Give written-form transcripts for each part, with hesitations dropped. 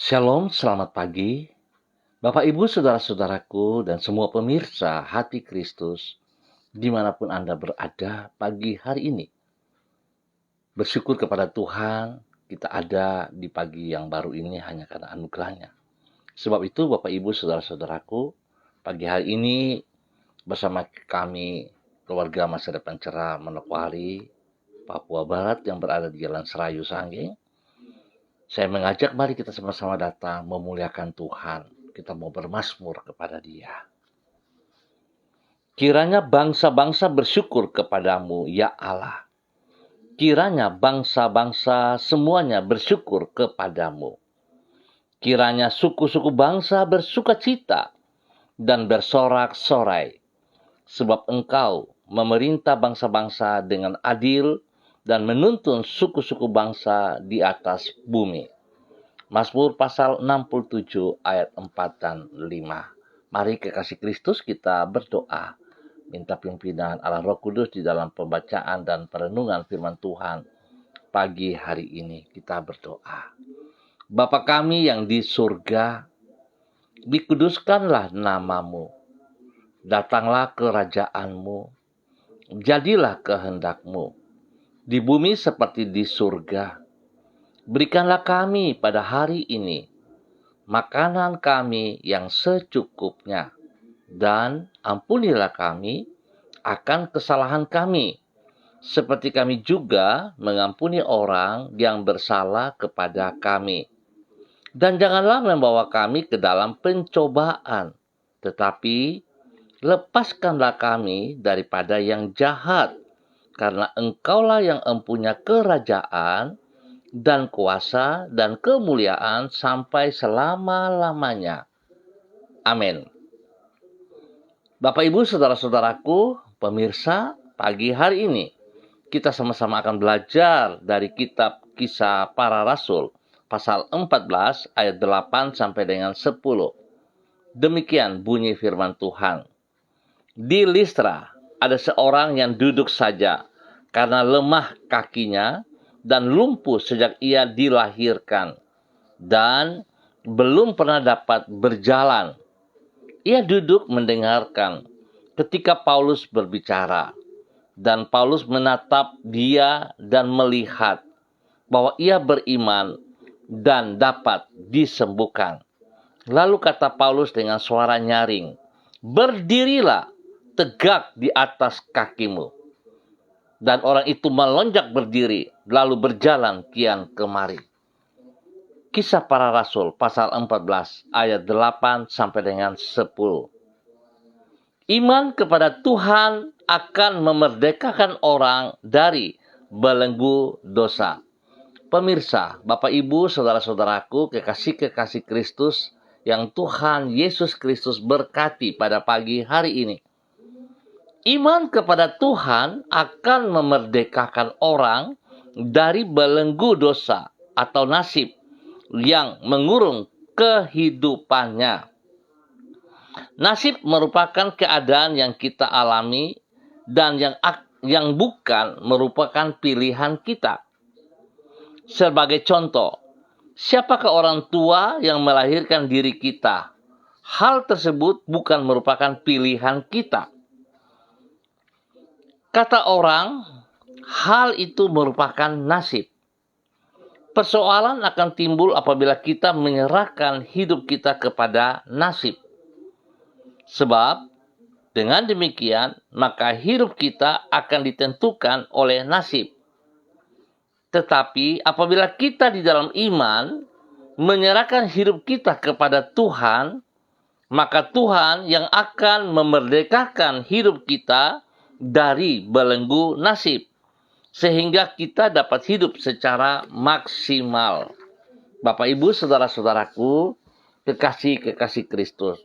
Shalom, selamat pagi. Bapak, Ibu, saudara-saudaraku, dan semua pemirsa Hati Kristus, dimanapun Anda berada pagi hari ini. Bersyukur kepada Tuhan, kita ada di pagi yang baru ini hanya karena anugerahnya. Sebab itu, Bapak, Ibu, saudara-saudaraku, pagi hari ini bersama kami, keluarga Masa Depan Cerah Manokwari, Papua Barat yang berada di Jalan Serayu Sanggeng, saya mengajak mari kita sama-sama datang memuliakan Tuhan. Kita mau bermazmur kepada Dia. Kiranya bangsa-bangsa bersyukur kepadamu, ya Allah. Kiranya bangsa-bangsa semuanya bersyukur kepadamu. Kiranya suku-suku bangsa bersukacita dan bersorak-sorai. Sebab Engkau memerintah bangsa-bangsa dengan adil dan menuntun suku-suku bangsa di atas bumi. Mazmur pasal 67 ayat 4 dan 5. Mari kekasih Kristus kita berdoa. Minta pimpinan Allah Roh Kudus di dalam pembacaan dan perenungan firman Tuhan pagi hari ini. Kita berdoa. Bapa kami yang di surga, dikuduskanlah namamu. Datanglah kerajaanmu. Jadilah kehendakmu. Di bumi seperti di surga. Berikanlah kami pada hari ini makanan kami yang secukupnya, dan ampunilah kami akan kesalahan kami, seperti kami juga mengampuni orang yang bersalah kepada kami. Dan janganlah membawa kami ke dalam pencobaan, tetapi lepaskanlah kami daripada yang jahat, karena Engkaulah yang empunya kerajaan dan kuasa dan kemuliaan sampai selama-lamanya. Amin. Bapak, Ibu, saudara-saudaraku, pemirsa, pagi hari ini kita sama-sama akan belajar dari kitab Kisah Para Rasul pasal 14 ayat 8 sampai dengan 10. Demikian bunyi firman Tuhan. Di Listra ada seorang yang duduk saja karena lemah kakinya dan lumpuh sejak ia dilahirkan, dan belum pernah dapat berjalan. Ia duduk mendengarkan ketika Paulus berbicara, dan Paulus menatap dia dan melihat bahwa ia beriman dan dapat disembuhkan. Lalu kata Paulus dengan suara nyaring, "Berdirilah tegak di atas kakimu." Dan orang itu melonjak berdiri, lalu berjalan kian kemari. Kisah Para Rasul pasal 14 ayat 8 sampai dengan 10. Iman kepada Tuhan akan memerdekakan orang dari belenggu dosa. Pemirsa, Bapak, Ibu, saudara-saudaraku, kekasih-kekasih Kristus yang Tuhan Yesus Kristus berkati pada pagi hari ini. Iman kepada Tuhan akan memerdekakan orang dari belenggu dosa atau nasib yang mengurung kehidupannya. Nasib merupakan keadaan yang kita alami dan yang bukan merupakan pilihan kita. Sebagai contoh, siapakah orang tua yang melahirkan diri kita? Hal tersebut bukan merupakan pilihan kita. Kata orang, hal itu merupakan nasib. Persoalan akan timbul apabila kita menyerahkan hidup kita kepada nasib. Sebab dengan demikian, maka hidup kita akan ditentukan oleh nasib. Tetapi apabila kita di dalam iman menyerahkan hidup kita kepada Tuhan, maka Tuhan yang akan memerdekakan hidup kita dari belenggu nasib, sehingga kita dapat hidup secara maksimal. Bapak, Ibu, saudara-saudaraku, kekasih-kekasih Kristus.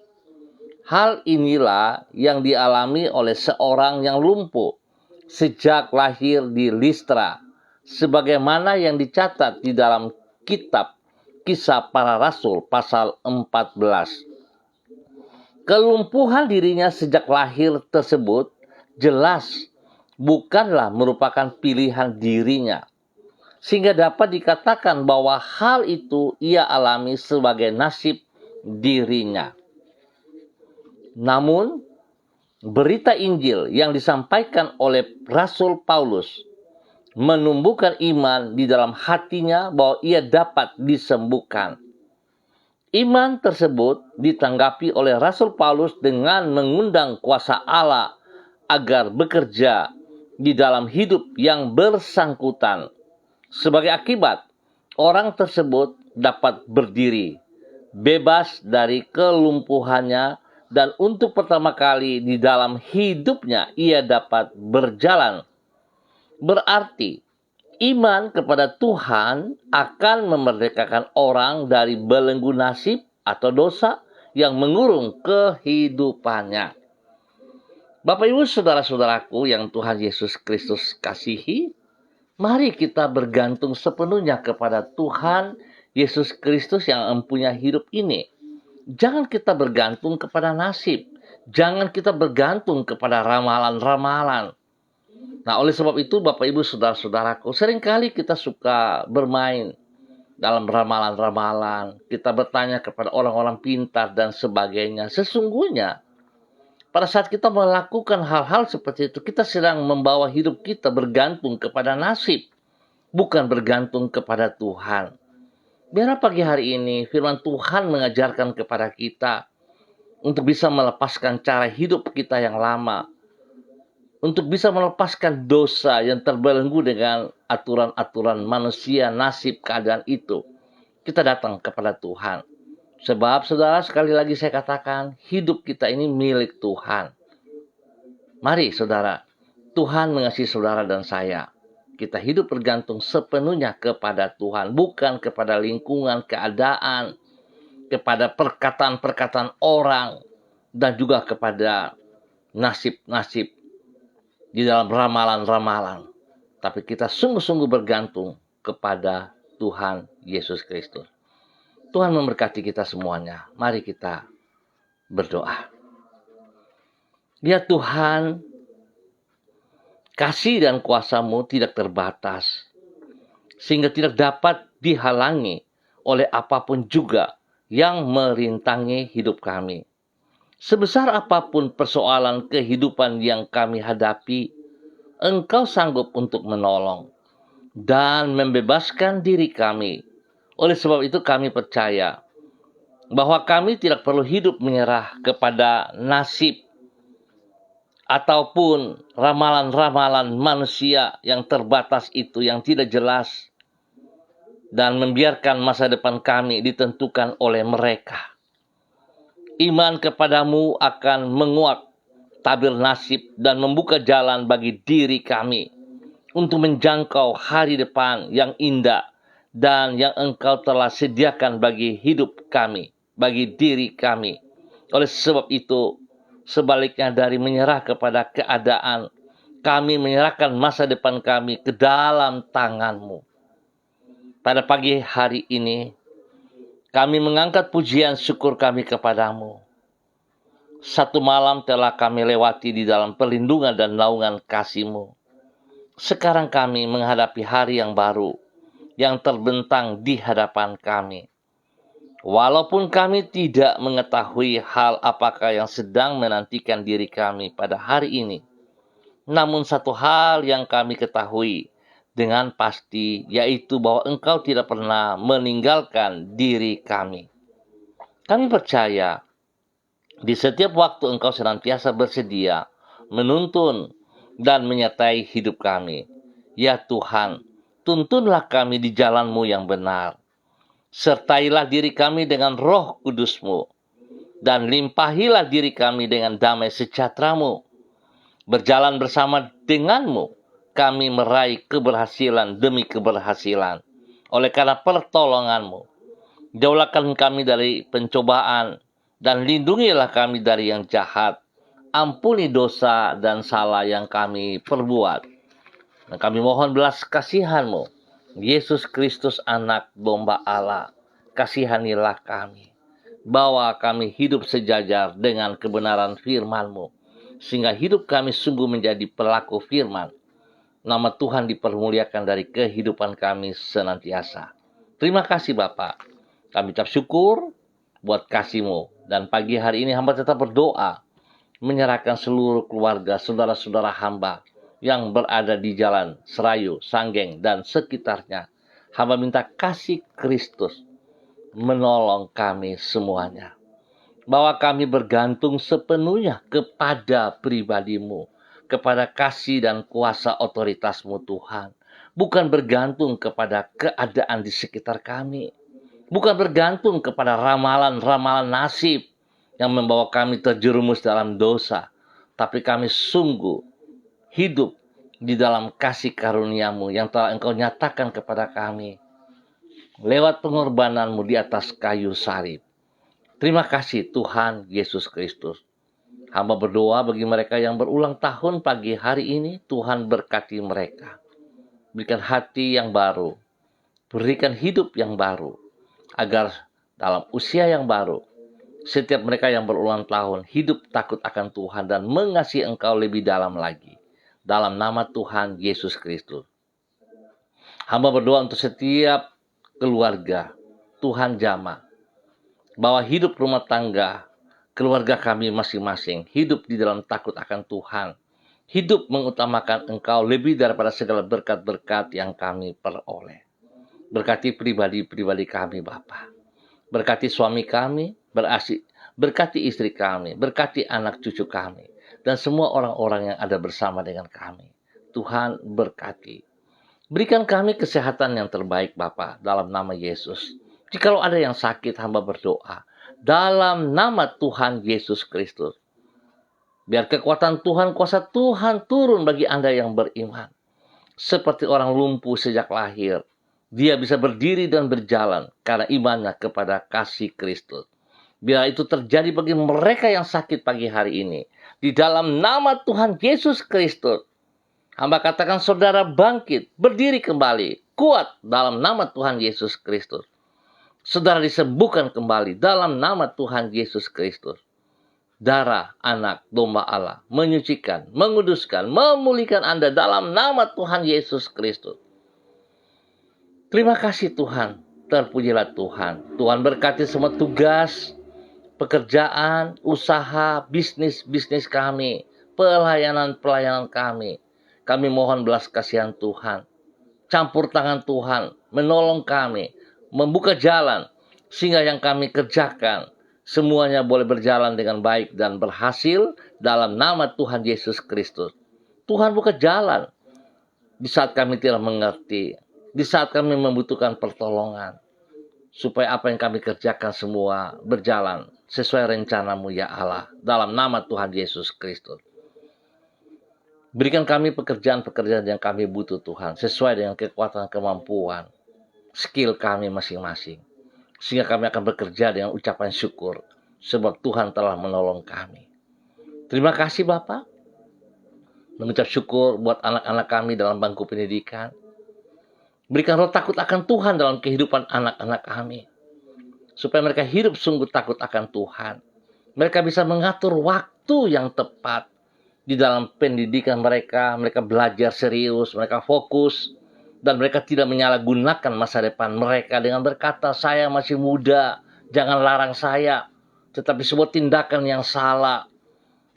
Hal inilah yang dialami oleh seorang yang lumpuh sejak lahir di Listra, sebagaimana yang dicatat di dalam kitab Kisah Para Rasul pasal 14. Kelumpuhan dirinya sejak lahir tersebut jelas bukanlah merupakan pilihan dirinya. sehingga dapat dikatakan bahwa hal itu ia alami sebagai nasib dirinya. Namun, berita Injil yang disampaikan oleh Rasul Paulus menumbuhkan iman di dalam hatinya bahwa ia dapat disembuhkan. Iman tersebut ditanggapi oleh Rasul Paulus dengan mengundang kuasa Allah agar bekerja di dalam hidup yang bersangkutan. Sebagai akibat, orang tersebut dapat berdiri, bebas dari kelumpuhannya, dan untuk pertama kali di dalam hidupnya ia dapat berjalan. Berarti, iman kepada Tuhan akan memerdekakan orang dari belenggu nasib atau dosa yang mengurung kehidupannya. Bapak Ibu saudara-saudaraku yang Tuhan Yesus Kristus kasihi, mari kita bergantung sepenuhnya kepada Tuhan Yesus Kristus yang mempunyai hidup ini. Jangan kita bergantung kepada nasib. Jangan kita bergantung kepada ramalan-ramalan. Nah, oleh sebab itu, Bapak Ibu saudara-saudaraku, seringkali kita suka bermain dalam ramalan-ramalan. Kita bertanya kepada orang-orang pintar dan sebagainya. Sesungguhnya, pada saat kita melakukan hal-hal seperti itu, kita sedang membawa hidup kita bergantung kepada nasib, bukan bergantung kepada Tuhan. Biarlah pagi hari ini firman Tuhan mengajarkan kepada kita untuk bisa melepaskan cara hidup kita yang lama, untuk bisa melepaskan dosa yang terbelenggu dengan aturan-aturan manusia, nasib, keadaan itu. Kita datang kepada Tuhan. Sebab saudara, sekali lagi saya katakan, hidup kita ini milik Tuhan. Mari saudara, Tuhan mengasihi saudara dan saya. Kita hidup bergantung sepenuhnya kepada Tuhan, bukan kepada lingkungan, keadaan, kepada perkataan-perkataan orang, dan juga kepada nasib-nasib di dalam ramalan-ramalan. Tapi kita sungguh-sungguh bergantung kepada Tuhan Yesus Kristus. Tuhan memberkati kita semuanya. Mari kita berdoa. Ya Tuhan, kasih dan kuasa-Mu tidak terbatas, sehingga tidak dapat dihalangi oleh apapun juga yang merintangi hidup kami. Sebesar apapun persoalan kehidupan yang kami hadapi, Engkau sanggup untuk menolong dan membebaskan diri kami. Oleh sebab itu kami percaya bahwa kami tidak perlu hidup menyerah kepada nasib ataupun ramalan-ramalan manusia yang terbatas itu, yang tidak jelas, dan membiarkan masa depan kami ditentukan oleh mereka. Iman kepadamu akan menguak tabir nasib dan membuka jalan bagi diri kami untuk menjangkau hari depan yang indah dan yang Engkau telah sediakan bagi hidup kami, bagi diri kami. Oleh sebab itu, sebaliknya dari menyerah kepada keadaan, kami menyerahkan masa depan kami ke dalam tangan-Mu. Pada pagi hari ini, kami mengangkat pujian syukur kami kepadamu. Satu malam telah kami lewati di dalam perlindungan dan naungan kasih-Mu. Sekarang kami menghadapi hari yang baru, yang terbentang di hadapan kami. Walaupun kami tidak mengetahui hal apakah yang sedang menantikan diri kami pada hari ini, namun satu hal yang kami ketahui dengan pasti, yaitu bahwa Engkau tidak pernah meninggalkan diri kami. Kami percaya di setiap waktu Engkau senantiasa bersedia menuntun dan menyertai hidup kami. Ya Tuhan, tuntunlah kami di jalan-Mu yang benar. Sertailah diri kami dengan Roh Kudus-Mu, dan limpahilah diri kami dengan damai sejahtera-Mu. Berjalan bersama dengan-Mu, kami meraih keberhasilan demi keberhasilan. Oleh karena pertolongan-Mu, jauhkan kami dari pencobaan, dan lindungilah kami dari yang jahat. Ampuni dosa dan salah yang kami perbuat. Dan kami mohon belas kasihan-Mu, Yesus Kristus anak domba Allah, kasihanilah kami. Bawa kami hidup sejajar dengan kebenaran firman-Mu, sehingga hidup kami sungguh menjadi pelaku firman nama Tuhan dipermuliakan dari kehidupan kami senantiasa. Terima kasih Bapa. Kami ucap syukur buat kasih-Mu. Dan pagi hari ini hamba tetap berdoa, menyerahkan seluruh keluarga, saudara-saudara hamba yang berada di jalan Serayu, Sanggeng, dan sekitarnya. Hamba minta kasih Kristus menolong kami semuanya. Bahwa kami bergantung sepenuhnya kepada pribadi-Mu, kepada kasih dan kuasa otoritas-Mu Tuhan. Bukan bergantung kepada keadaan di sekitar kami. Bukan bergantung kepada ramalan-ramalan nasib yang membawa kami terjerumus dalam dosa. Tapi kami sungguh hidup di dalam kasih karunia-Mu yang telah Engkau nyatakan kepada kami lewat pengorbanan-Mu di atas kayu salib. Terima kasih Tuhan Yesus Kristus. Hamba berdoa bagi mereka yang berulang tahun pagi hari ini, Tuhan berkati mereka. Berikan hati yang baru, berikan hidup yang baru, agar dalam usia yang baru, setiap mereka yang berulang tahun hidup takut akan Tuhan dan mengasihi Engkau lebih dalam lagi. Dalam nama Tuhan Yesus Kristus. Hamba berdoa untuk setiap keluarga, Tuhan jamah, bahwa hidup rumah tangga, keluarga kami masing-masing, hidup di dalam takut akan Tuhan. Hidup mengutamakan Engkau lebih daripada segala berkat-berkat yang kami peroleh. Berkati pribadi-pribadi kami, Bapa. Berkati suami kami, berkati istri kami, berkati anak cucu kami, dan semua orang-orang yang ada bersama dengan kami. Tuhan berkati. Berikan kami kesehatan yang terbaik, Bapa, dalam nama Yesus. Jikalau ada yang sakit, hamba berdoa dalam nama Tuhan Yesus Kristus. Biar kekuatan Tuhan, kuasa Tuhan turun bagi Anda yang beriman. Seperti orang lumpuh sejak lahir, dia bisa berdiri dan berjalan karena imannya kepada kasih Kristus. Biar itu terjadi bagi mereka yang sakit pagi hari ini. Di dalam nama Tuhan Yesus Kristus, hamba katakan saudara bangkit, berdiri kembali, kuat dalam nama Tuhan Yesus Kristus. Saudara disembuhkan kembali dalam nama Tuhan Yesus Kristus. Darah anak domba Allah menyucikan, menguduskan, memulihkan Anda dalam nama Tuhan Yesus Kristus. Terima kasih Tuhan, terpujilah Tuhan. Tuhan berkati semua tugas, pekerjaan, usaha, bisnis kami, pelayanan kami. Kami mohon belas kasihan Tuhan. Campur tangan Tuhan, menolong kami, membuka jalan, sehingga yang kami kerjakan, semuanya boleh berjalan dengan baik dan berhasil dalam nama Tuhan Yesus Kristus. Tuhan buka jalan di saat kami tidak mengerti, di saat kami membutuhkan pertolongan, supaya apa yang kami kerjakan semua berjalan sesuai rencana-Mu ya Allah, dalam nama Tuhan Yesus Kristus. Berikan kami pekerjaan-pekerjaan yang kami butuh Tuhan, sesuai dengan kekuatan kemampuan, skill kami masing-masing. Sehingga kami akan bekerja dengan ucapan syukur, sebab Tuhan telah menolong kami. Terima kasih Bapak. Mengucap syukur buat anak-anak kami dalam bangku pendidikan. Berikan roh takut akan Tuhan dalam kehidupan anak-anak kami. Supaya mereka hidup sungguh takut akan Tuhan. Mereka bisa mengatur waktu yang tepat di dalam pendidikan mereka. Mereka belajar serius, mereka fokus. Dan mereka tidak menyalahgunakan masa depan mereka dengan berkata, saya masih muda, jangan larang saya. Tetapi sebuah tindakan yang salah,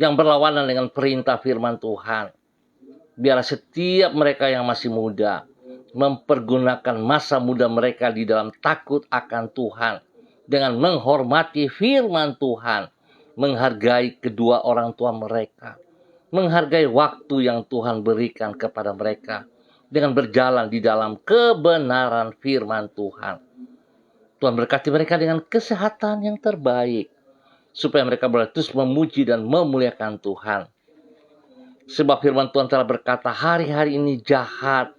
yang berlawanan dengan perintah firman Tuhan. Biarlah setiap mereka yang masih muda mempergunakan masa muda mereka di dalam takut akan Tuhan. Dengan menghormati firman Tuhan, menghargai kedua orang tua mereka, menghargai waktu yang Tuhan berikan kepada mereka, dengan berjalan di dalam kebenaran firman Tuhan. Tuhan berkati mereka dengan kesehatan yang terbaik, supaya mereka boleh terus memuji dan memuliakan Tuhan. Sebab firman Tuhan telah berkata, hari-hari ini jahat,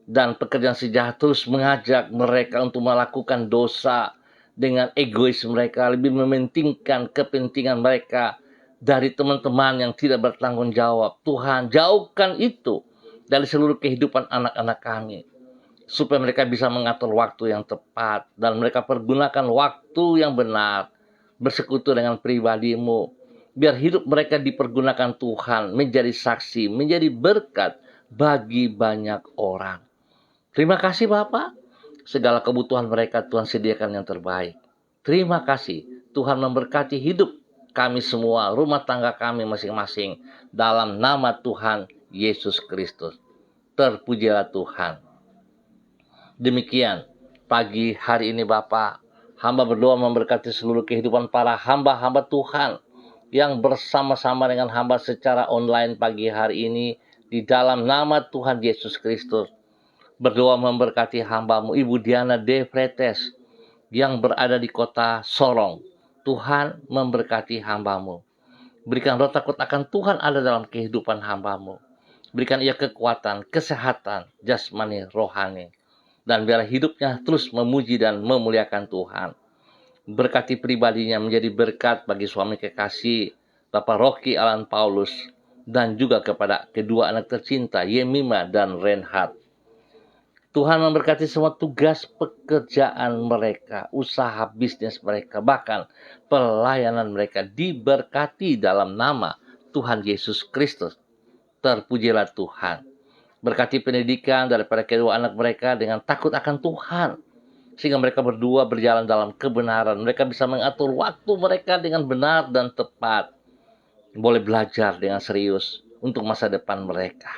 dan pekerjaan si jahat terus mengajak mereka untuk melakukan dosa dengan egois mereka, lebih mementingkan kepentingan mereka dari teman-teman yang tidak bertanggung jawab. Tuhan, jauhkan itu dari seluruh kehidupan anak-anak kami, supaya mereka bisa mengatur waktu yang tepat, dan mereka pergunakan waktu yang benar, bersekutu dengan pribadi-Mu, biar hidup mereka dipergunakan Tuhan, menjadi saksi, menjadi berkat, bagi banyak orang. Terima kasih Bapak. Segala kebutuhan mereka Tuhan sediakan yang terbaik. Terima kasih. Tuhan memberkati hidup kami semua, rumah tangga kami masing-masing. Dalam nama Tuhan Yesus Kristus. Terpujilah Tuhan. Demikian pagi hari ini Bapak, hamba berdoa memberkati seluruh kehidupan para hamba-hamba Tuhan yang bersama-sama dengan hamba secara online pagi hari ini di dalam nama Tuhan Yesus Kristus. Berdoa memberkati hambamu Ibu Diana De Fretes yang berada di kota Sorong. Tuhan memberkati hambamu. Berikan roh takut akan Tuhan ada dalam kehidupan hambamu. Berikan ia kekuatan, kesehatan, jasmani, rohani. Dan biarlah hidupnya terus memuji dan memuliakan Tuhan. Berkati pribadinya menjadi berkat bagi suami kekasih Bapak Rocky Alan Paulus dan juga kepada kedua anak tercinta Yemima dan Reinhard. Tuhan memberkati semua tugas pekerjaan mereka, usaha bisnis mereka, bahkan pelayanan mereka diberkati dalam nama Tuhan Yesus Kristus. Terpujilah Tuhan. Berkati pendidikan daripada kedua anak mereka dengan takut akan Tuhan. Sehingga mereka berdua berjalan dalam kebenaran. Mereka bisa mengatur waktu mereka dengan benar dan tepat. Boleh belajar dengan serius untuk masa depan mereka.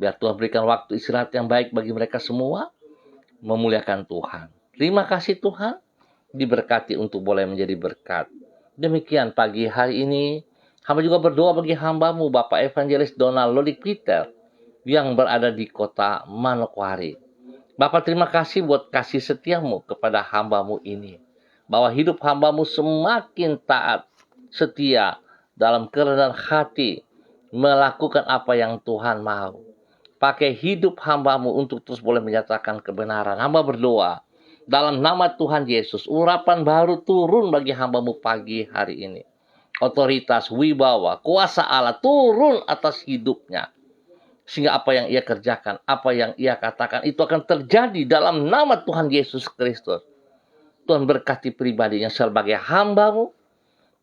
Biar Tuhan berikan waktu istirahat yang baik bagi mereka semua. Memuliakan Tuhan. Terima kasih Tuhan. Diberkati untuk boleh menjadi berkat. Demikian pagi hari ini. Hamba juga berdoa bagi hambamu Bapak Evangelis Donald Lodik Peter yang berada di kota Manokwari. Bapak terima kasih buat kasih setiamu kepada hambamu ini. Bahwa hidup hambamu semakin taat, setia, dalam kerendahan hati, melakukan apa yang Tuhan mau. Pakai hidup hambamu untuk terus boleh menyatakan kebenaran. Hamba berdoa, dalam nama Tuhan Yesus, urapan baru turun bagi hambamu pagi hari ini. Otoritas, wibawa, kuasa Allah turun atas hidupnya. Sehingga apa yang ia kerjakan, apa yang ia katakan, itu akan terjadi dalam nama Tuhan Yesus Kristus. Tuhan berkati pribadinya sebagai hambamu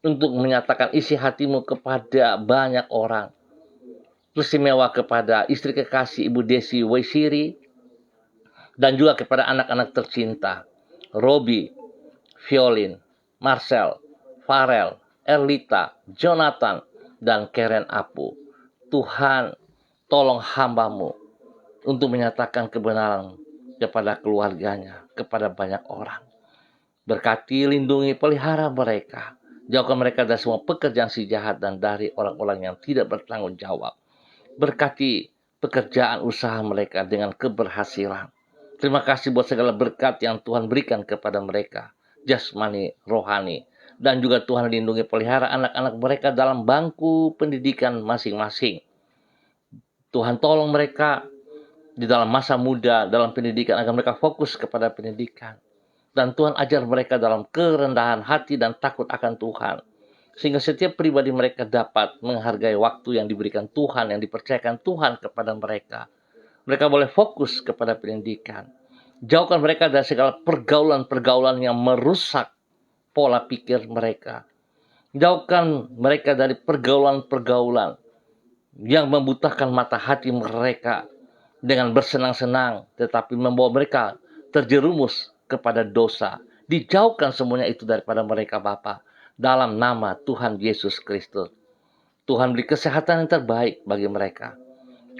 untuk menyatakan isi hatimu kepada banyak orang. Istimewa kepada istri kekasih Ibu Desi Waisiri, dan juga kepada anak-anak tercinta, Robi, Violin, Marcel, Farel, Erlita, Jonathan, dan Karen Apu. Tuhan tolong hambamu untuk menyatakan kebenaran kepada keluarganya, kepada banyak orang. Berkati, lindungi, pelihara mereka. Jauhkan mereka dari semua pekerjaan si jahat dan dari orang-orang yang tidak bertanggung jawab. Berkati pekerjaan usaha mereka dengan keberhasilan. Terima kasih buat segala berkat yang Tuhan berikan kepada mereka. Jasmani, rohani. Dan juga Tuhan lindungi pelihara anak-anak mereka dalam bangku pendidikan masing-masing. Tuhan tolong mereka di dalam masa muda, dalam pendidikan, agar mereka fokus kepada pendidikan. Dan Tuhan ajar mereka dalam kerendahan hati dan takut akan Tuhan. Sehingga setiap pribadi mereka dapat menghargai waktu yang diberikan Tuhan, yang dipercayakan Tuhan kepada mereka. Mereka boleh fokus kepada pendidikan. Jauhkan mereka dari segala pergaulan-pergaulan yang merusak pola pikir mereka. Jauhkan mereka dari pergaulan-pergaulan yang membutakan mata hati mereka dengan bersenang-senang, tetapi membawa mereka terjerumus kepada dosa. Dijauhkan semuanya itu daripada mereka Bapa, dalam nama Tuhan Yesus Kristus. Tuhan beri kesehatan yang terbaik bagi mereka,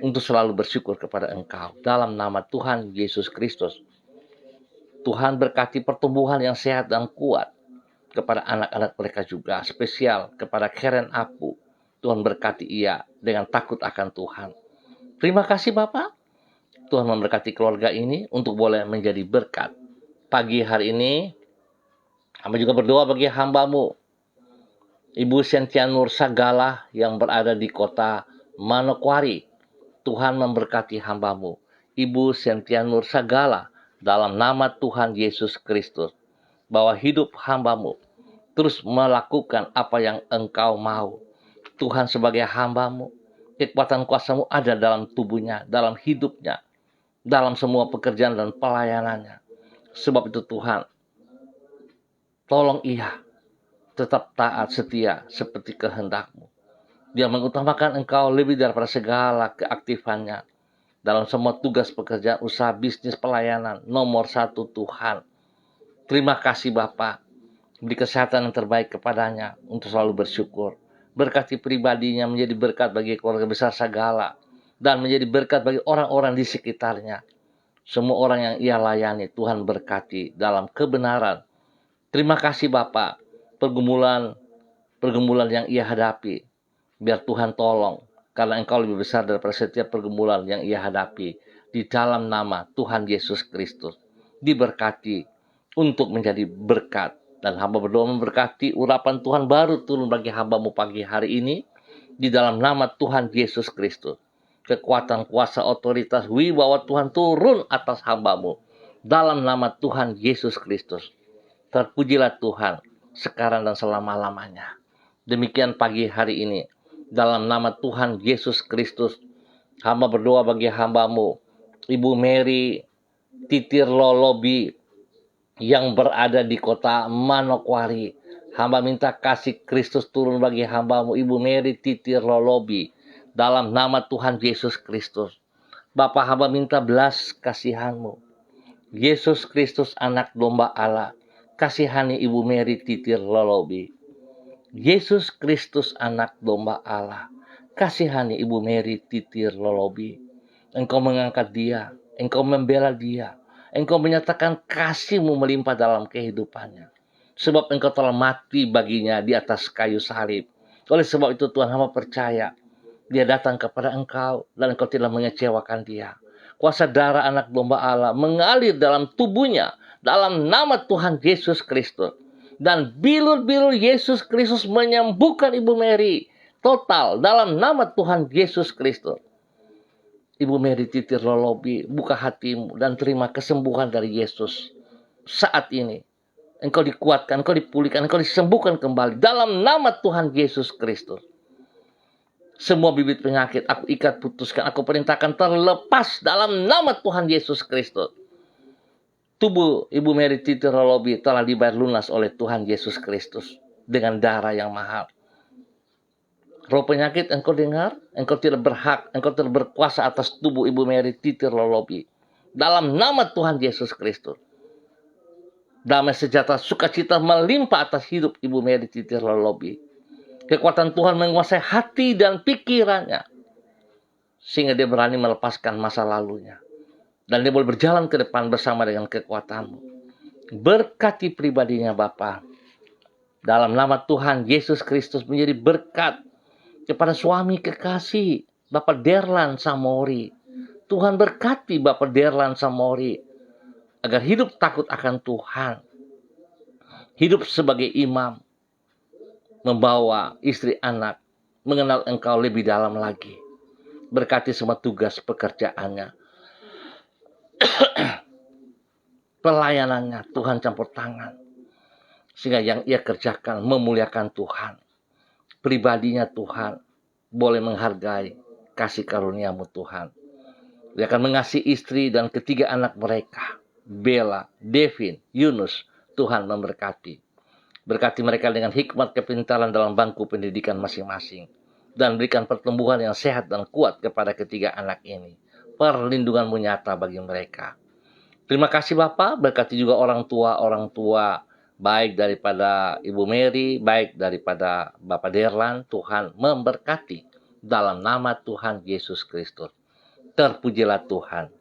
untuk selalu bersyukur kepada Engkau, dalam nama Tuhan Yesus Kristus. Tuhan berkati pertumbuhan yang sehat dan kuat kepada anak-anak mereka juga, spesial kepada Karen Apu. Tuhan berkati ia dengan takut akan Tuhan. Terima kasih Bapak. Tuhan memberkati keluarga ini untuk boleh menjadi berkat. Pagi hari ini, hamba juga berdoa bagi hambamu, Ibu Sentianur Sagala yang berada di kota Manokwari. Tuhan memberkati hambamu, Ibu Sentianur Sagala, dalam nama Tuhan Yesus Kristus. Bahwa hidup hambamu terus melakukan apa yang Engkau mau. Tuhan sebagai hambamu, kekuatan kuasamu ada dalam tubuhnya, dalam hidupnya, dalam semua pekerjaan dan pelayanannya. Sebab itu Tuhan, tolong ia tetap taat setia seperti kehendak-Mu. Dia mengutamakan Engkau lebih daripada segala keaktifannya. dalam semua tugas pekerjaan, usaha, bisnis, pelayanan. Nomor satu Tuhan. Terima kasih Bapa. Beri kesehatan yang terbaik kepadanya untuk selalu bersyukur. Berkati pribadinya menjadi berkat bagi keluarga besar Sagala. Dan menjadi berkat bagi orang-orang di sekitarnya. Semua orang yang ia layani, Tuhan berkati dalam kebenaran. Terima kasih Bapa. Pergumulan yang ia hadapi. Biar Tuhan tolong. Karena Engkau lebih besar daripada setiap pergumulan yang ia hadapi. Di dalam nama Tuhan Yesus Kristus. Diberkati untuk menjadi berkat. Dan hamba berdoa memberkati urapan Tuhan baru turun bagi hambamu pagi hari ini. Di dalam nama Tuhan Yesus Kristus. Kekuatan, kuasa, otoritas, wibawa Tuhan turun atas hambamu. Dalam nama Tuhan Yesus Kristus. Terpujilah Tuhan sekarang dan selama-lamanya. Demikian pagi hari ini. Dalam nama Tuhan Yesus Kristus. Hamba berdoa bagi hambamu. Ibu Mary Titir Lolobi yang berada di kota Manokwari. Hamba minta kasih Kristus turun bagi hambamu. Ibu Mary Titir Lolobi. Dalam nama Tuhan Yesus Kristus. Bapa hamba minta belas kasihan-Mu. Yesus Kristus anak domba Allah. Kasihani Ibu Mary Titir Lolobi. Yesus Kristus anak domba Allah. Kasihani Ibu Mary Titir Lolobi. Engkau mengangkat dia. Engkau membela dia. Engkau menyatakan kasih-Mu melimpah dalam kehidupannya. Sebab Engkau telah mati baginya di atas kayu salib. Oleh sebab itu Tuhan hamba percaya. Dia datang kepada Engkau dan Engkau tidak mengecewakan dia. Kuasa darah anak domba Allah mengalir dalam tubuhnya dalam nama Tuhan Yesus Kristus. Dan bilur-bilur Yesus Kristus menyembuhkan Ibu Mary total dalam nama Tuhan Yesus Kristus. Ibu Mary Titir Lolobi, buka hatimu dan terima kesembuhan dari Yesus saat ini. Engkau dikuatkan, engkau dipulihkan, engkau disembuhkan kembali dalam nama Tuhan Yesus Kristus. Semua bibit penyakit aku ikat, putuskan, aku perintahkan terlepas dalam nama Tuhan Yesus Kristus. Tubuh Ibu Mary Titir Lolobi telah dibayar lunas oleh Tuhan Yesus Kristus dengan darah yang mahal. Roh penyakit engkau dengar, engkau tidak berhak, engkau tidak berkuasa atas tubuh Ibu Mary Titir Lolobi. Dalam nama Tuhan Yesus Kristus. Damai sejahtera sukacita melimpah atas hidup Ibu Mary Titir Lolobi. Kekuatan Tuhan menguasai hati dan pikirannya. Sehingga dia berani melepaskan masa lalunya. Dan dia boleh berjalan ke depan bersama dengan kekuatan-Mu. Berkati pribadinya Bapa. Dalam nama Tuhan Yesus Kristus menjadi berkat kepada suami kekasih Bapak Derlan Samori. Tuhan berkati Bapak Derlan Samori. Agar hidup takut akan Tuhan. Hidup sebagai imam. Membawa istri anak, mengenal Engkau lebih dalam lagi. Berkati semua tugas pekerjaannya. Pelayanannya, Tuhan campur tangan. Sehingga yang ia kerjakan memuliakan Tuhan. Pribadinya Tuhan boleh menghargai kasih karunia-Mu Tuhan. Dia akan mengasihi istri dan ketiga anak mereka. Bella, Devin, Yunus, Tuhan memberkati. Berkati mereka dengan hikmat kepintaran dalam bangku pendidikan masing-masing. Dan berikan pertumbuhan yang sehat dan kuat kepada ketiga anak ini. Perlindungan-Mu nyata bagi mereka. Terima kasih Bapak. Berkati juga orang tua. Baik daripada Ibu Mary, baik daripada Bapak Derlan. Tuhan memberkati. Dalam nama Tuhan Yesus Kristus. Terpujilah Tuhan.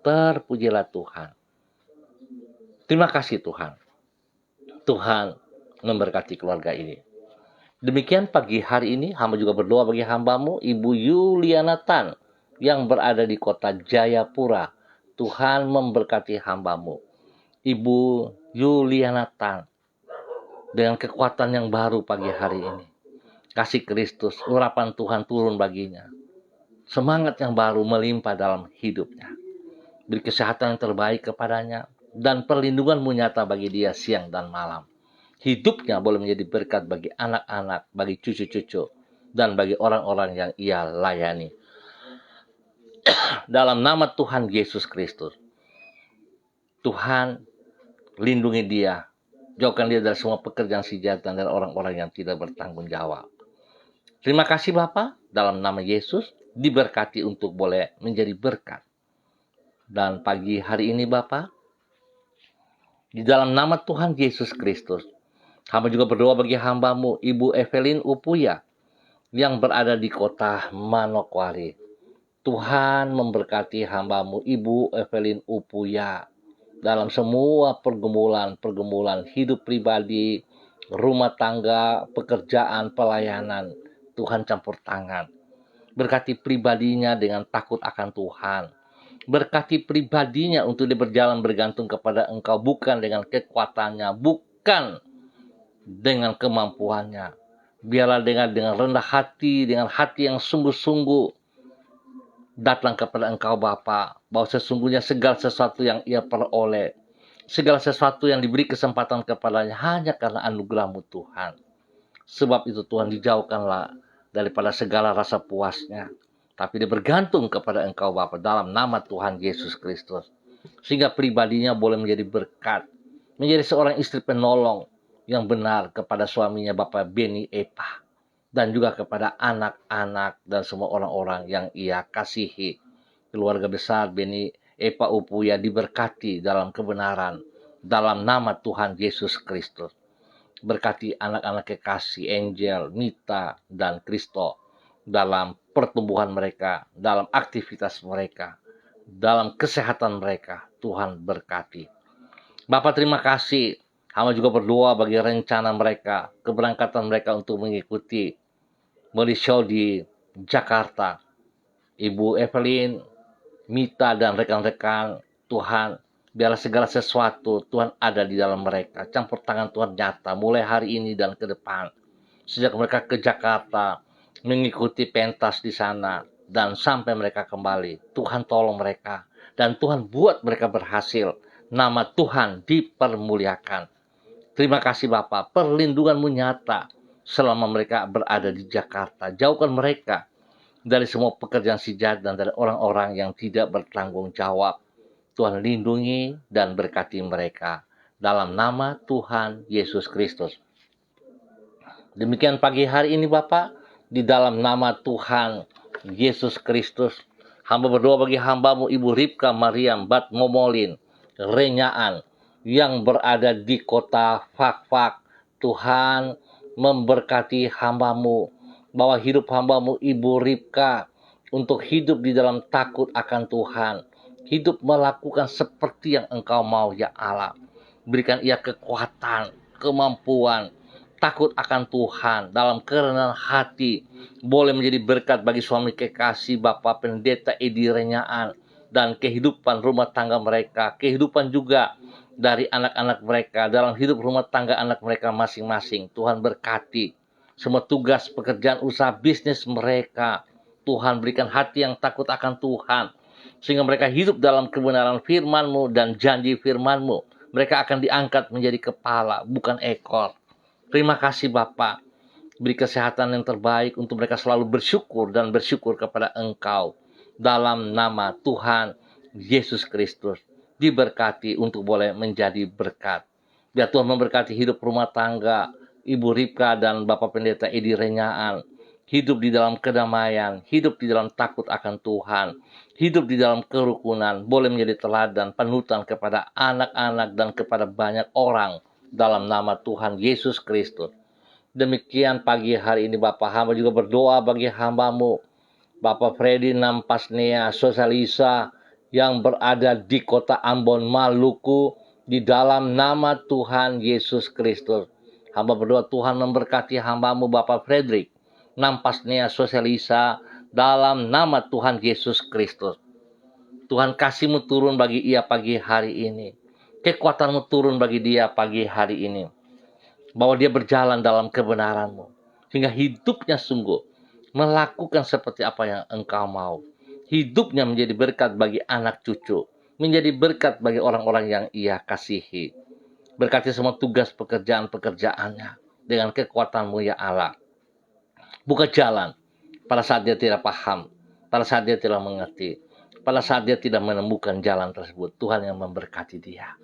Terpujilah Tuhan. Terima kasih Tuhan. Tuhan memberkati keluarga ini. Demikian pagi hari ini hamba juga berdoa bagi hambamu Ibu Yuliana Tan yang berada di kota Jayapura. Tuhan memberkati hambamu Ibu Yuliana Tan dengan kekuatan yang baru pagi hari ini. Kasih Kristus, urapan Tuhan turun baginya. Semangat yang baru melimpah dalam hidupnya. Beri kesehatan yang terbaik kepadanya dan perlindungan-Mu nyata bagi dia siang dan malam. Hidupnya boleh menjadi berkat bagi anak-anak, bagi cucu-cucu, dan bagi orang-orang yang ia layani. Dalam nama Tuhan Yesus Kristus. Tuhan, lindungi dia. Jauhkan dia dari semua pekerjaan si setan dan orang-orang yang tidak bertanggung jawab. Terima kasih Bapa. Dalam nama Yesus, diberkati untuk boleh menjadi berkat Dan pagi hari ini Bapa, di dalam nama Tuhan Yesus Kristus, hamba juga berdoa bagi hamba-Mu, Ibu Evelyn Upuya, yang berada di kota Manokwari. Tuhan memberkati hamba-Mu, Ibu Evelyn Upuya, dalam semua pergumulan hidup pribadi, rumah tangga, pekerjaan, pelayanan. Tuhan campur tangan. Berkati pribadinya dengan takut akan Tuhan. Berkati pribadinya untuk dia berjalan bergantung kepada Engkau, bukan dengan kekuatannya, bukan dengan kemampuannya. Biarlah dengan rendah hati, dengan hati yang sungguh-sungguh datang kepada Engkau Bapa, bahwa sesungguhnya segala sesuatu yang ia peroleh, segala sesuatu yang diberi kesempatan kepadanya hanya karena anugerah-Mu Tuhan. Sebab itu Tuhan, dijauhkanlah daripada segala rasa puasnya, tapi dia bergantung kepada Engkau Bapa dalam nama Tuhan Yesus Kristus. Sehingga pribadinya boleh menjadi berkat, menjadi seorang istri penolong yang benar kepada suaminya Bapak Beni Epa, dan juga kepada anak-anak dan semua orang-orang yang ia kasihi. Keluarga besar Beni Epa Upuya diberkati dalam kebenaran dalam nama Tuhan Yesus Kristus. Berkati anak-anak kekasih Angel, Mita, dan Kristo dalam pertumbuhan mereka, dalam aktivitas mereka, dalam kesehatan mereka. Tuhan berkati. Bapak terima kasih. Hamba juga berdoa bagi rencana mereka, keberangkatan mereka untuk mengikuti Meli Show di Jakarta. Ibu Evelyn, Mita, dan rekan-rekan, Tuhan, biarlah segala sesuatu Tuhan ada di dalam mereka. Campur tangan Tuhan nyata mulai hari ini dan ke depan. Sejak mereka ke Jakarta, mengikuti pentas di sana, dan sampai mereka kembali. Tuhan tolong mereka. Dan Tuhan buat mereka berhasil. Nama Tuhan dipermuliakan. Terima kasih Bapak, perlindungan-Mu nyata selama mereka berada di Jakarta. Jauhkan mereka dari semua pekerjaan si jahat dan dari orang-orang yang tidak bertanggung jawab. Tuhan lindungi dan berkati mereka. Dalam nama Tuhan Yesus Kristus. Demikian pagi hari ini Bapak, di dalam nama Tuhan Yesus Kristus, hamba berdoa bagi hamba-Mu Ibu Ripka Mariam Bat Momolin, Renyaan, yang berada di kota Fakfak. Tuhan memberkati hamba-Mu, bahwa hidup hamba-Mu Ibu Ripka untuk hidup di dalam takut akan Tuhan, hidup melakukan seperti yang Engkau mau ya Allah. Berikan ia kekuatan, kemampuan, takut akan Tuhan, dalam kerendahan hati, boleh menjadi berkat bagi suami kekasih Bapak Pendeta Edi Renyaan, dan kehidupan rumah tangga mereka, kehidupan juga dari anak-anak mereka, dalam hidup rumah tangga anak mereka masing-masing. Tuhan berkati semua tugas, pekerjaan, usaha, bisnis mereka. Tuhan berikan hati yang takut akan Tuhan, sehingga mereka hidup dalam kebenaran firman-Mu dan janji firman-Mu. Mereka akan diangkat menjadi kepala, bukan ekor. Terima kasih Bapak. Beri kesehatan yang terbaik untuk mereka selalu bersyukur dan bersyukur kepada Engkau. Dalam nama Tuhan Yesus Kristus. Diberkati untuk boleh menjadi berkat. Biar Tuhan memberkati hidup rumah tangga Ibu Ripka dan Bapak Pendeta Edi Renyaan. Hidup di dalam kedamaian, hidup di dalam takut akan Tuhan, hidup di dalam kerukunan, boleh menjadi teladan, panutan kepada anak-anak dan kepada banyak orang dalam nama Tuhan Yesus Kristus. Demikian pagi hari ini Bapak, hamba juga berdoa bagi hamba-Mu, Bapak Freddy Nampasnea Sosalisa, yang berada di kota Ambon, Maluku, di dalam nama Tuhan Yesus Kristus. Hamba berdoa Tuhan memberkati hamba-Mu Bapak Frederick Nampasnea Sosalisa dalam nama Tuhan Yesus Kristus. Tuhan kasih-Mu turun bagi ia pagi hari ini. Kekuatan-Mu turun bagi dia pagi hari ini. Bahwa dia berjalan dalam kebenaran-Mu. Sehingga hidupnya sungguh melakukan seperti apa yang Engkau mau. Hidupnya menjadi berkat bagi anak cucu. Menjadi berkat bagi orang-orang yang ia kasihi. Berkati semua tugas pekerjaan-pekerjaannya dengan kekuatan-Mu ya Allah. Buka jalan pada saat dia tidak paham, pada saat dia tidak mengerti, pada saat dia tidak menemukan jalan tersebut. Tuhan yang memberkati dia.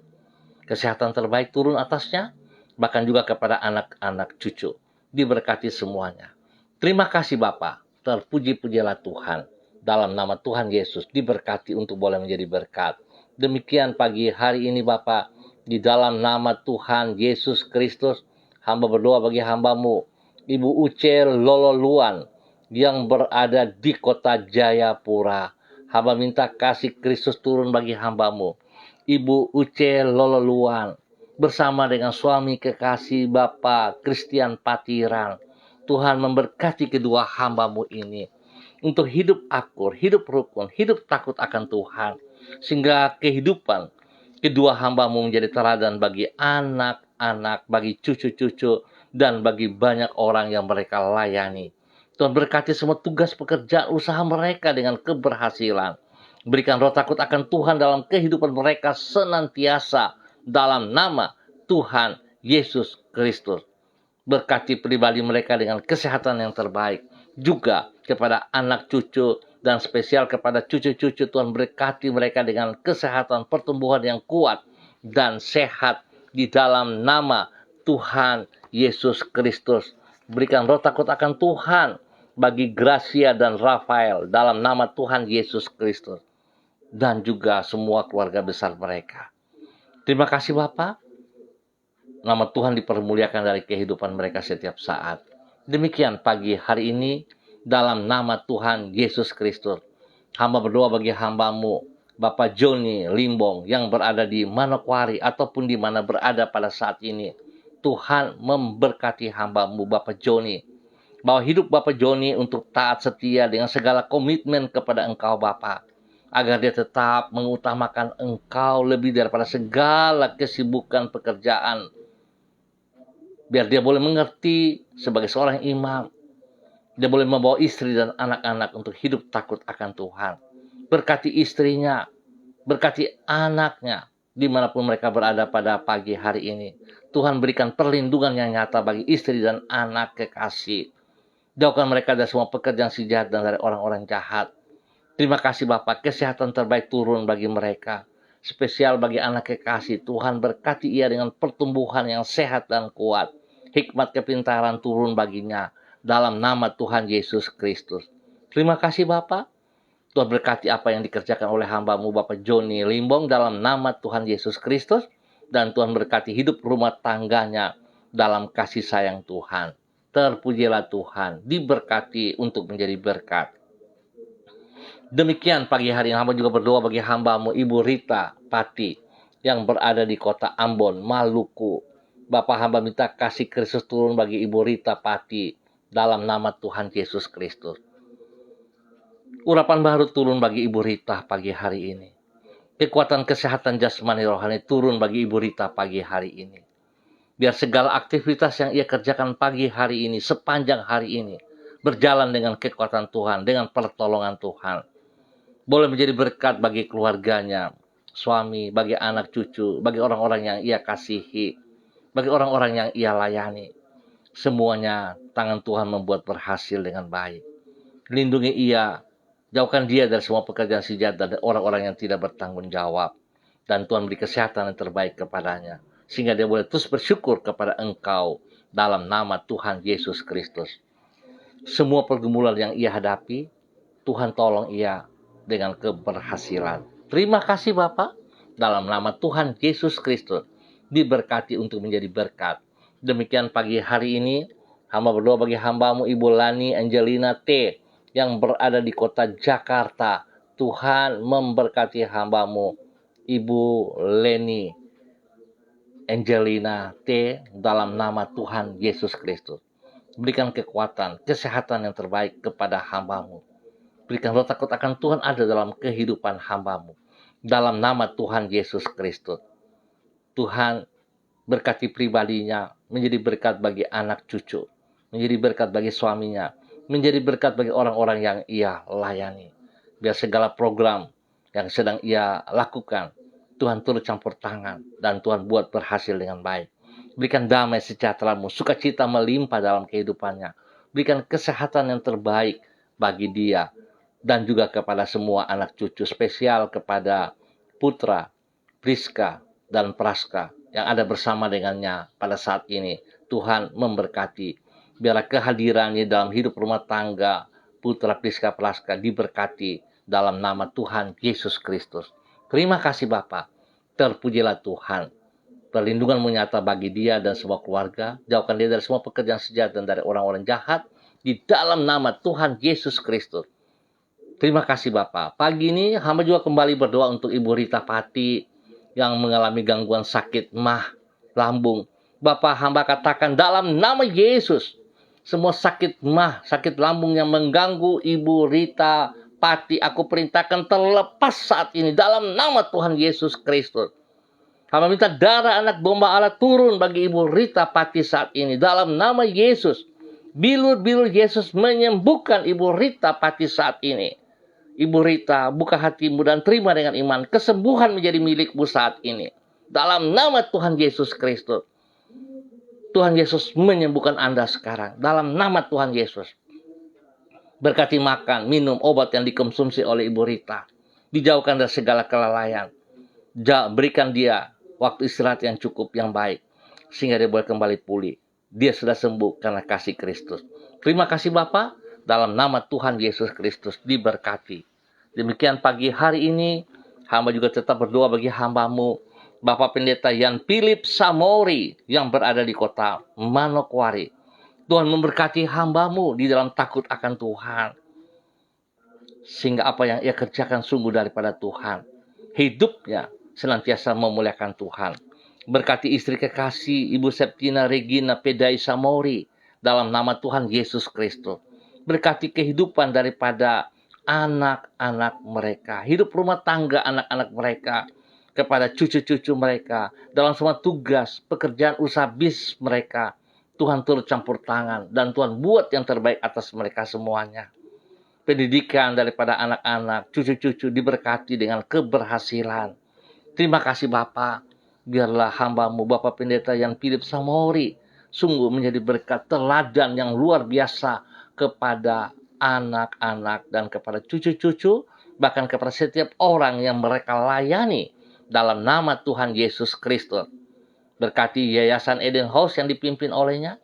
Kesehatan terbaik turun atasnya, bahkan juga kepada anak-anak cucu. Diberkati semuanya. Terima kasih Bapa, terpuji-pujilah Tuhan. dalam nama Tuhan Yesus, diberkati untuk boleh menjadi berkat. Demikian pagi hari ini Bapak, di dalam nama Tuhan Yesus Kristus, hamba berdoa bagi hambamu, Ibu Uce Lololuan, yang berada di kota Jayapura. Hamba minta kasih Kristus turun bagi hambamu, Ibu Uce Lololuan, bersama dengan suami kekasih Bapak Christian Patiran. Tuhan memberkati kedua hambamu ini untuk hidup akur, hidup rukun, hidup takut akan Tuhan, sehingga kehidupan kedua hambamu menjadi teladan bagi anak-anak, bagi cucu-cucu, dan bagi banyak orang yang mereka layani. Tuhan berkati semua tugas pekerjaan usaha mereka dengan keberhasilan. Berikan roh takut akan Tuhan dalam kehidupan mereka senantiasa dalam nama Tuhan Yesus Kristus. Berkati pribadi mereka dengan kesehatan yang terbaik. Juga kepada anak cucu dan spesial kepada cucu-cucu, Tuhan berkati mereka dengan kesehatan pertumbuhan yang kuat dan sehat di dalam nama Tuhan Yesus Kristus. Berikan roh takut akan Tuhan bagi Gracia dan Rafael dalam nama Tuhan Yesus Kristus, dan juga semua keluarga besar mereka. Terima kasih Bapak. Nama Tuhan dipermuliakan dari kehidupan mereka setiap saat. Demikian pagi hari ini dalam nama Tuhan Yesus Kristus. Hamba berdoa bagi hambamu, Bapak Joni Limbong, yang berada di Manokwari ataupun di mana berada pada saat ini. Tuhan memberkati hambamu, Bapak Joni. Bahwa hidup Bapak Joni untuk taat setia dengan segala komitmen kepada Engkau Bapak, agar dia tetap mengutamakan Engkau lebih daripada segala kesibukan pekerjaan. Biar dia boleh mengerti sebagai seorang imam, dia boleh membawa istri dan anak-anak untuk hidup takut akan Tuhan. Berkati istrinya, berkati anaknya, dimanapun mereka berada pada pagi hari ini. Tuhan berikan perlindungan yang nyata bagi istri dan anak kekasih. Jauhkan mereka dari semua pekerjaan si jahat dan dari orang-orang jahat. Terima kasih Bapak, kesehatan terbaik turun bagi mereka. Spesial bagi anak kekasih, Tuhan berkati ia dengan pertumbuhan yang sehat dan kuat. Hikmat kepintaran turun baginya dalam nama Tuhan Yesus Kristus. Terima kasih Bapak. Tuhan berkati apa yang dikerjakan oleh hambamu Bapak Joni Limbong dalam nama Tuhan Yesus Kristus. Dan Tuhan berkati hidup rumah tangganya dalam kasih sayang Tuhan. Terpujilah Tuhan, diberkati untuk menjadi berkat. Demikian pagi hari ini hamba juga berdoa bagi hambamu Ibu Rita Pati yang berada di kota Ambon, Maluku. Bapak hamba minta kasih Kristus turun bagi Ibu Rita Pati dalam nama Tuhan Yesus Kristus. Urapan baru turun bagi Ibu Rita pagi hari ini. Kekuatan kesehatan jasmani rohani turun bagi Ibu Rita pagi hari ini. Biar segala aktivitas yang ia kerjakan pagi hari ini, sepanjang hari ini, berjalan dengan kekuatan Tuhan, dengan pertolongan Tuhan. Boleh menjadi berkat bagi keluarganya, suami, bagi anak cucu, bagi orang-orang yang ia kasihi, bagi orang-orang yang ia layani. Semuanya tangan Tuhan membuat berhasil dengan baik. Lindungi ia, jauhkan dia dari semua pekerjaan si jahat dan orang-orang yang tidak bertanggung jawab. Dan Tuhan beri kesehatan yang terbaik kepadanya, sehingga dia boleh terus bersyukur kepada Engkau dalam nama Tuhan Yesus Kristus. Semua pergumulan yang ia hadapi, Tuhan tolong ia dengan keberhasilan. Terima kasih Bapak, dalam nama Tuhan Yesus Kristus, diberkati untuk menjadi berkat. Demikian pagi hari ini, hamba berdoa bagi hambamu Ibu Lani Angelina T. yang berada di kota Jakarta. Tuhan memberkati hambamu Ibu Leni Angelina T. dalam nama Tuhan Yesus Kristus. Berikan kekuatan, kesehatan yang terbaik kepada hambamu. Berikan roh takut akan Tuhan ada dalam kehidupan hambamu. Dalam nama Tuhan Yesus Kristus. Tuhan berkati pribadinya, menjadi berkat bagi anak cucu, menjadi berkat bagi suaminya, menjadi berkat bagi orang-orang yang ia layani. Biar segala program yang sedang ia lakukan, Tuhan turut campur tangan dan Tuhan buat berhasil dengan baik. Berikan damai sejahtera-Mu, sukacita melimpah dalam kehidupannya. Berikan kesehatan yang terbaik bagi dia dan juga kepada semua anak cucu, spesial kepada Putra, Priska, dan Praska yang ada bersama dengannya pada saat ini. Tuhan memberkati. Biarlah kehadirannya dalam hidup rumah tangga Putra Priska Praska diberkati dalam nama Tuhan Yesus Kristus. Terima kasih Bapa. Terpujilah Tuhan. Perlindungan nyata bagi dia dan semua keluarga. Jauhkan dia dari semua pekerjaan sejahat dan dari orang-orang jahat. Di dalam nama Tuhan Yesus Kristus. Terima kasih Bapa. Pagi ini hamba juga kembali berdoa untuk Ibu Rita Pati yang mengalami gangguan sakit lambung. Bapa, hamba katakan dalam nama Yesus, semua sakit sakit lambung yang mengganggu Ibu Rita Pati, aku perintahkan terlepas saat ini dalam nama Tuhan Yesus Kristus. Hamba minta darah anak domba Allah turun bagi Ibu Rita Pati saat ini dalam nama Yesus. Bilur-bilur Yesus menyembuhkan Ibu Rita Pati saat ini. Ibu Rita, buka hatimu dan terima dengan iman. Kesembuhan menjadi milikmu saat ini. Dalam nama Tuhan Yesus Kristus. Tuhan Yesus menyembuhkan Anda sekarang. Dalam nama Tuhan Yesus. Berkati makan, minum, obat yang dikonsumsi oleh Ibu Rita. Dijauhkan dari segala kelalaian. Berikan dia waktu istirahat yang cukup, yang baik. Sehingga dia boleh kembali pulih. Dia sudah sembuh karena kasih Kristus. Terima kasih Bapa. Dalam nama Tuhan Yesus Kristus diberkati. Demikian pagi hari ini. Hamba juga tetap berdoa bagi hambamu. Bapak Pendeta Yan Philip Samori yang berada di kota Manokwari. Tuhan memberkati hambamu di dalam takut akan Tuhan. Sehingga apa yang ia kerjakan sungguh daripada Tuhan. Hidupnya senantiasa memuliakan Tuhan. Berkati istri kekasih Ibu Septina Regina Pedai Samori dalam nama Tuhan Yesus Kristus. Berkati kehidupan daripada anak-anak mereka. Hidup rumah tangga anak-anak mereka. Kepada cucu-cucu mereka. Dalam semua tugas, pekerjaan, usaha bis mereka. Tuhan turut campur tangan. Dan Tuhan buat yang terbaik atas mereka semuanya. Pendidikan daripada anak-anak, cucu-cucu diberkati dengan keberhasilan. Terima kasih Bapa. Biarlah hambamu Bapak Pendeta Yan Philip Samori. Sungguh menjadi berkat teladan yang luar biasa kepada anak-anak dan kepada cucu-cucu. Bahkan kepada setiap orang yang mereka layani. Dalam nama Tuhan Yesus Kristus. Berkati Yayasan Eden House yang dipimpin olehnya.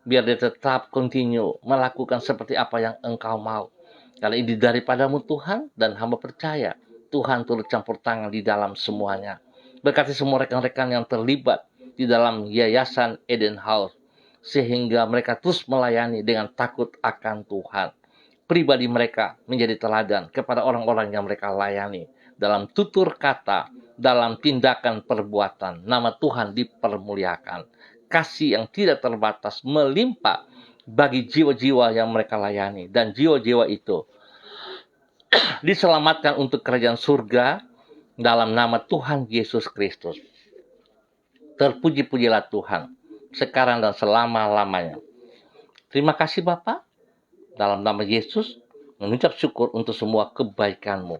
Biar dia tetap continue melakukan seperti apa yang Engkau mau. Karena ini daripadamu Tuhan. Dan hamba percaya Tuhan turut campur tangan di dalam semuanya. Berkati semua rekan-rekan yang terlibat di dalam Yayasan Eden House. Sehingga mereka terus melayani dengan takut akan Tuhan. Pribadi mereka menjadi teladan kepada orang-orang yang mereka layani. Dalam tutur kata, dalam tindakan perbuatan, nama Tuhan dipermuliakan. Kasih yang tidak terbatas melimpah bagi jiwa-jiwa yang mereka layani. Dan jiwa-jiwa itu diselamatkan untuk kerajaan surga dalam nama Tuhan Yesus Kristus. Terpuji-pujilah Tuhan, sekarang dan selama-lamanya. Terima kasih Bapa, dalam nama Yesus, mengucap syukur untuk semua kebaikan-Mu.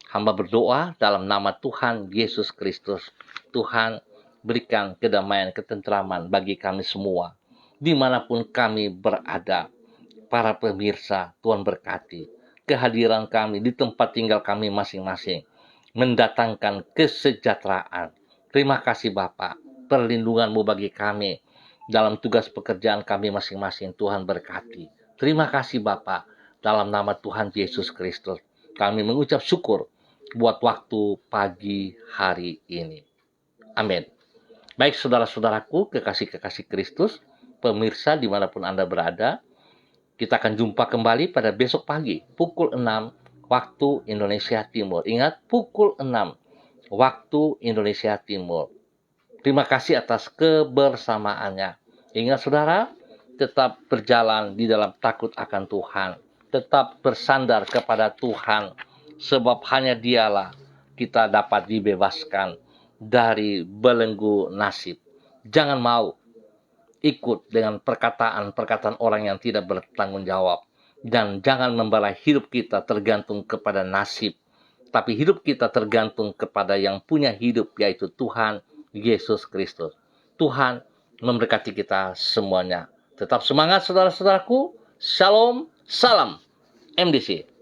Hamba berdoa dalam nama Tuhan Yesus Kristus. Tuhan, berikan kedamaian, ketentraman bagi kami semua. Dimanapun kami berada. Para pemirsa, Tuhan berkati. Kehadiran kami di tempat tinggal kami masing-masing. Mendatangkan kesejahteraan. Terima kasih Bapa. Perlindungan-Mu bagi kami. Dalam tugas pekerjaan kami masing-masing. Tuhan berkati. Terima kasih Bapa. Dalam nama Tuhan Yesus Kristus. Kami mengucap syukur buat waktu pagi hari ini. Amin. Baik saudara-saudaraku, kekasih-kekasih Kristus, pemirsa dimanapun Anda berada, kita akan jumpa kembali pada besok pagi, pukul 6 waktu Indonesia Timur. Ingat, pukul 6 waktu Indonesia Timur. Terima kasih atas kebersamaannya. Ingat saudara, tetap berjalan di dalam takut akan Tuhan. Tetap bersandar kepada Tuhan. Sebab hanya dialah kita dapat dibebaskan dari belenggu nasib. Jangan mau ikut dengan perkataan-perkataan orang yang tidak bertanggung jawab. Dan jangan membalas hidup kita tergantung kepada nasib. Tapi hidup kita tergantung kepada yang punya hidup, yaitu Tuhan Yesus Kristus. Tuhan memberkati kita semuanya. Tetap semangat saudara-saudaraku. Shalom, salam MDC.